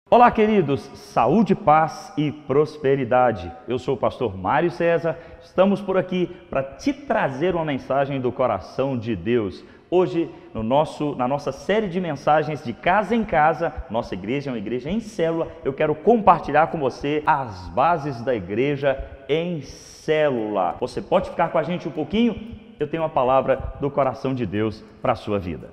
Olá, queridos, saúde, paz e prosperidade. Eu sou o pastor Mário César, estamos por aqui para te trazer uma mensagem do coração de Deus. Hoje, na nossa série de mensagens de casa em casa, nossa igreja é uma igreja em célula, eu quero compartilhar com você as bases da igreja em célula. Você pode ficar com a gente um pouquinho? Eu tenho uma palavra do coração de Deus para a sua vida.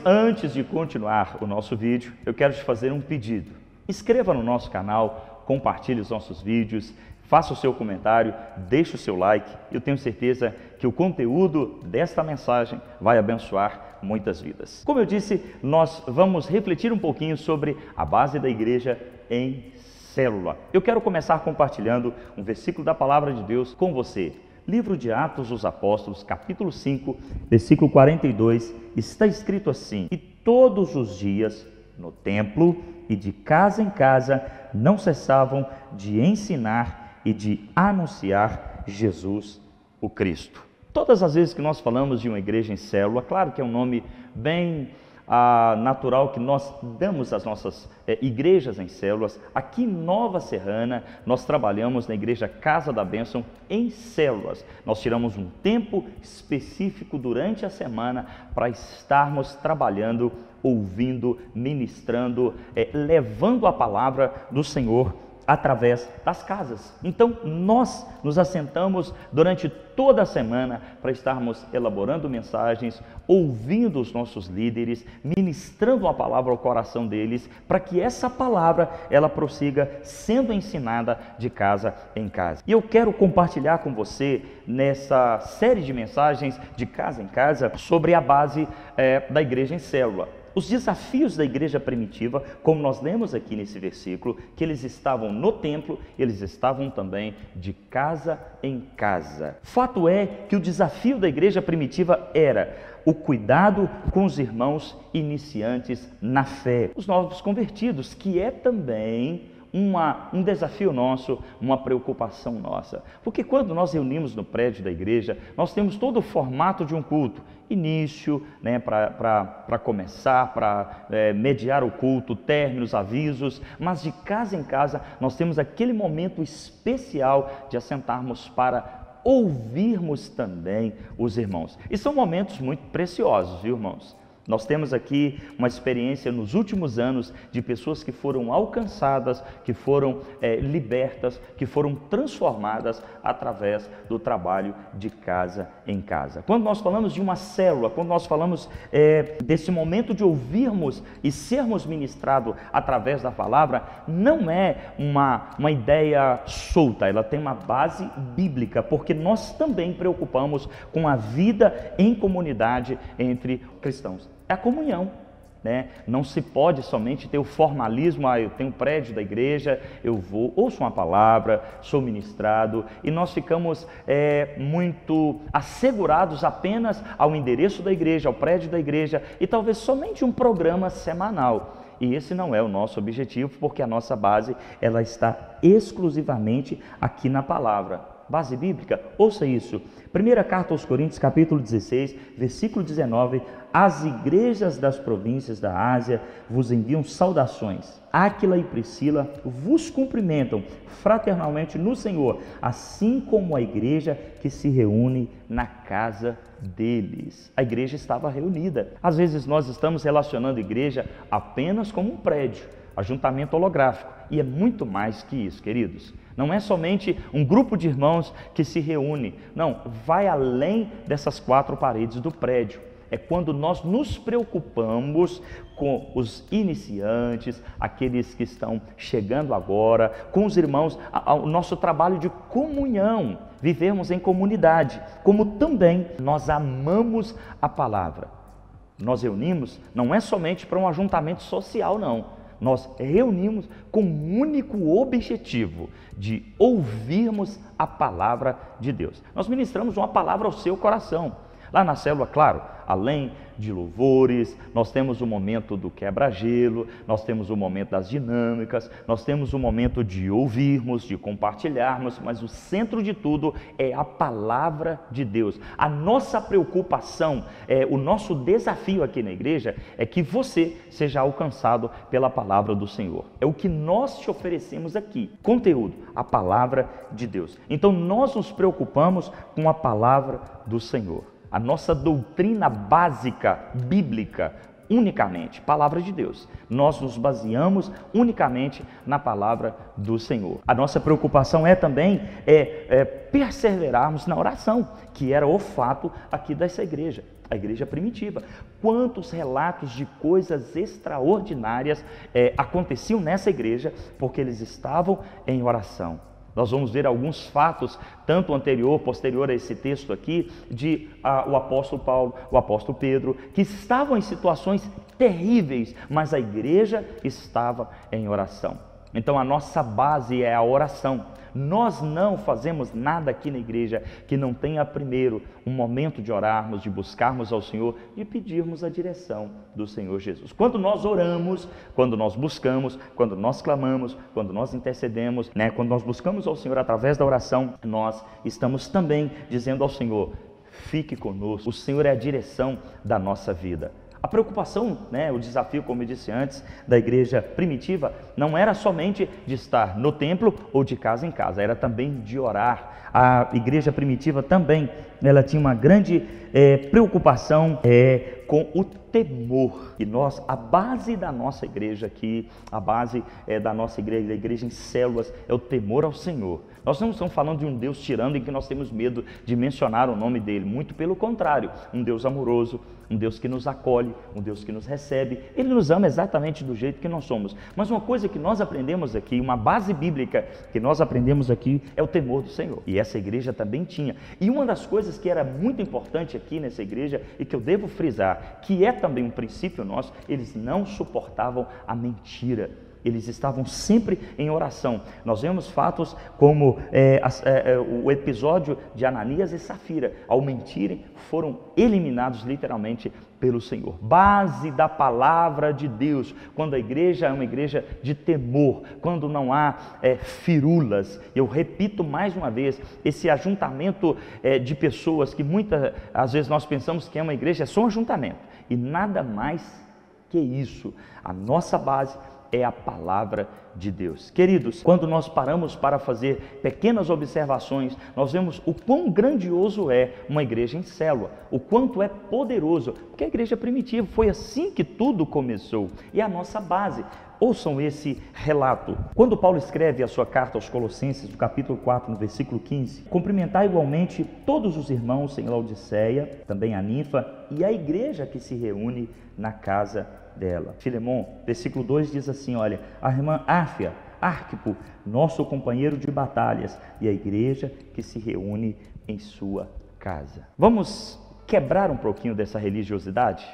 Antes de continuar o nosso vídeo, eu quero te fazer um pedido. Inscreva no nosso canal, compartilhe os nossos vídeos, faça o seu comentário, deixe o seu like. Eu tenho certeza que o conteúdo desta mensagem vai abençoar muitas vidas. Como eu disse, nós vamos refletir um pouquinho sobre a base da igreja em célula. Eu quero começar compartilhando um versículo da palavra de Deus com você. Livro de Atos dos Apóstolos, capítulo 5, versículo 42, está escrito assim: E todos os dias, no templo e de casa em casa, não cessavam de ensinar e de anunciar Jesus, o Cristo. Todas as vezes que nós falamos de uma igreja em célula, claro que é um nome bem natural que nós damos às nossas igrejas em células. Aqui em Nova Serrana, nós trabalhamos na igreja Casa da Bênção em células. Nós tiramos um tempo específico durante a semana para estarmos trabalhando, ouvindo, ministrando, levando a palavra do Senhor através das casas. Então, nós nos assentamos durante toda a semana para estarmos elaborando mensagens, ouvindo os nossos líderes, ministrando uma palavra ao coração deles, para que essa palavra, ela prossiga sendo ensinada de casa em casa. E eu quero compartilhar com você, nessa série de mensagens de casa em casa, sobre a base da igreja em célula. Os desafios da igreja primitiva, como nós lemos aqui nesse versículo, que eles estavam no templo, eles estavam também de casa em casa. Fato é que o desafio da igreja primitiva era o cuidado com os irmãos iniciantes na fé, os novos convertidos, que é também um desafio nosso, uma preocupação nossa. Porque quando nós reunimos no prédio da igreja, nós temos todo o formato de um culto. Início, para começar, para mediar o culto, términos, avisos, mas de casa em casa nós temos aquele momento especial de assentarmos para ouvirmos também os irmãos. E são momentos muito preciosos, viu, irmãos? Nós temos aqui uma experiência nos últimos anos de pessoas que foram alcançadas, que foram libertas, que foram transformadas através do trabalho de casa em casa. Quando nós falamos de uma célula, quando nós falamos desse momento de ouvirmos e sermos ministrados através da palavra, não é uma ideia solta, ela tem uma base bíblica, porque nós também preocupamos com a vida em comunidade entre cristãos. É a comunhão, né? Não se pode somente ter o formalismo, eu tenho um prédio da igreja, eu vou, ouço uma palavra, sou ministrado, e nós ficamos muito assegurados apenas ao endereço da igreja, ao prédio da igreja, e talvez somente um programa semanal. E esse não é o nosso objetivo, porque a nossa base, ela está exclusivamente aqui na palavra. Base bíblica, ouça isso. Primeira carta aos Coríntios, capítulo 16, versículo 19. As igrejas das províncias da Ásia vos enviam saudações. Áquila e Priscila vos cumprimentam fraternalmente no Senhor, assim como a igreja que se reúne na casa deles. A igreja estava reunida. Às vezes nós estamos relacionando a igreja apenas como um prédio, ajuntamento holográfico, e é muito mais que isso, queridos. Não é somente um grupo de irmãos que se reúne, não, vai além dessas quatro paredes do prédio. É quando nós nos preocupamos com os iniciantes, aqueles que estão chegando agora, com os irmãos, o nosso trabalho de comunhão, vivemos em comunidade, como também nós amamos a palavra. Nós reunimos não é somente para um ajuntamento social, não. Nós reunimos com um único objetivo de ouvirmos a palavra de Deus. Nós ministramos uma palavra ao seu coração. Lá na célula, claro, além de louvores, nós temos o momento do quebra-gelo, nós temos o momento das dinâmicas, nós temos o momento de ouvirmos, de compartilharmos, mas o centro de tudo é a palavra de Deus. A nossa preocupação, o nosso desafio aqui na igreja é que você seja alcançado pela palavra do Senhor. É o que nós te oferecemos aqui, conteúdo, a palavra de Deus. Então nós nos preocupamos com a palavra do Senhor. A nossa doutrina básica, bíblica, unicamente, palavra de Deus. Nós nos baseamos unicamente na palavra do Senhor. A nossa preocupação também perseverarmos na oração, que era o fato aqui dessa igreja, a igreja primitiva. Quantos relatos de coisas extraordinárias aconteciam nessa igreja, porque eles estavam em oração. Nós vamos ver alguns fatos, tanto anterior, posterior a esse texto aqui, de o apóstolo Paulo, o apóstolo Pedro, que estavam em situações terríveis, mas a igreja estava em oração. Então a nossa base é a oração. Nós não fazemos nada aqui na igreja que não tenha primeiro um momento de orarmos, de buscarmos ao Senhor e pedirmos a direção do Senhor Jesus. Quando nós oramos, quando nós buscamos, quando nós clamamos, quando nós intercedemos, quando nós buscamos ao Senhor através da oração, nós estamos também dizendo ao Senhor: fique conosco, o Senhor é a direção da nossa vida. A preocupação, o desafio, como eu disse antes, da igreja primitiva, não era somente de estar no templo ou de casa em casa, era também de orar. A igreja primitiva também, ela tinha uma grande preocupação com o temor. E a base da nossa igreja aqui, a base da nossa igreja, da igreja em células, é o temor ao Senhor. Nós não estamos falando de um Deus tirano em que nós temos medo de mencionar o nome dele, muito pelo contrário, um Deus amoroso, um Deus que nos acolhe, um Deus que nos recebe. Ele nos ama exatamente do jeito que nós somos. Mas uma coisa que nós aprendemos aqui, uma base bíblica que nós aprendemos aqui, é o temor do Senhor. E essa igreja também tinha. E uma das coisas que era muito importante aqui nessa igreja, e que eu devo frisar, que é também um princípio nosso, eles não suportavam a mentira. Eles estavam sempre em oração. Nós vemos fatos como o episódio de Ananias e Safira. Ao mentirem, foram eliminados literalmente pelo Senhor. Base da palavra de Deus. Quando a igreja é uma igreja de temor, quando não há firulas. Eu repito mais uma vez, esse ajuntamento de pessoas que às vezes nós pensamos que é uma igreja, é só um ajuntamento. E nada mais que isso. A nossa base é a palavra de Deus. Queridos, quando nós paramos para fazer pequenas observações, nós vemos o quão grandioso é uma igreja em célula, o quanto é poderoso, porque a igreja primitiva foi assim que tudo começou, e a nossa base. Ouçam esse relato. Quando Paulo escreve a sua carta aos Colossenses, no capítulo 4, no versículo 15, cumprimentar igualmente todos os irmãos em Laodiceia, também a Ninfa e a igreja que se reúne na casa dela. Filemon, versículo 2 diz assim, olha, a irmã Áfia, Arquipo, nosso companheiro de batalhas, e a igreja que se reúne em sua casa. Vamos quebrar um pouquinho dessa religiosidade?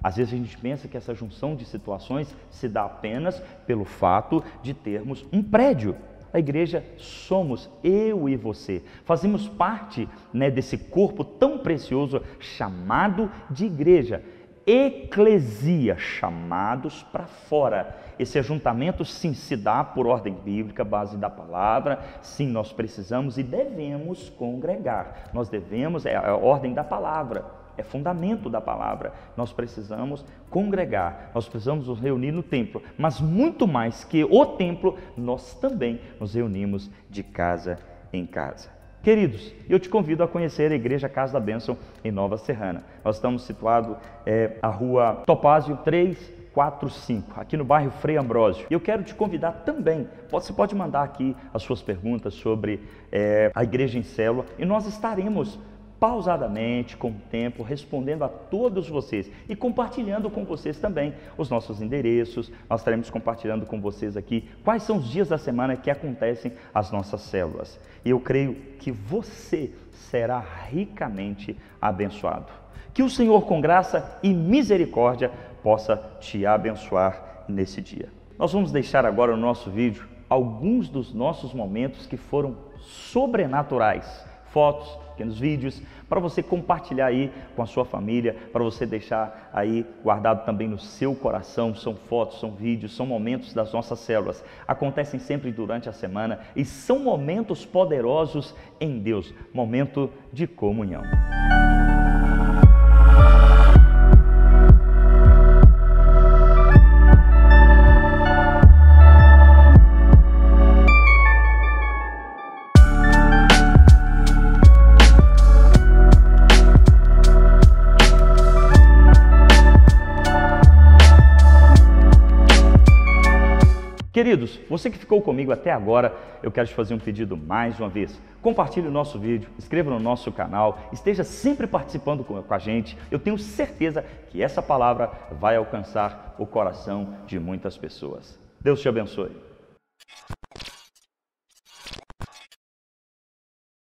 Às vezes a gente pensa que essa junção de situações se dá apenas pelo fato de termos um prédio. A igreja somos eu e você. Fazemos parte desse corpo tão precioso chamado de igreja. Eclesia, chamados para fora. Esse ajuntamento sim se dá por ordem bíblica, base da palavra. Sim, nós precisamos e devemos congregar. Nós devemos, é a ordem da palavra, é fundamento da palavra. Nós precisamos congregar, nós precisamos nos reunir no templo. Mas muito mais que o templo, nós também nos reunimos de casa em casa. Queridos, eu te convido a conhecer a Igreja Casa da Bênção em Nova Serrana. Nós estamos situados à rua Topázio 345, aqui no bairro Frei Ambrósio. E eu quero te convidar também, você pode mandar aqui as suas perguntas sobre a Igreja em Célula, e nós estaremos pausadamente, com o tempo, respondendo a todos vocês e compartilhando com vocês também os nossos endereços. Nós estaremos compartilhando com vocês aqui quais são os dias da semana que acontecem as nossas células. E eu creio que você será ricamente abençoado. Que o Senhor, com graça e misericórdia, possa te abençoar nesse dia. Nós vamos deixar agora no nosso vídeo alguns dos nossos momentos que foram sobrenaturais. fotos, pequenos vídeos, para você compartilhar aí com a sua família, para você deixar aí guardado também no seu coração. São fotos, são vídeos, são momentos das nossas células. Acontecem sempre durante a semana e são momentos poderosos em Deus, momento de comunhão. Queridos, você que ficou comigo até agora, eu quero te fazer um pedido mais uma vez. Compartilhe o nosso vídeo, inscreva no nosso canal, esteja sempre participando com a gente. Eu tenho certeza que essa palavra vai alcançar o coração de muitas pessoas. Deus te abençoe.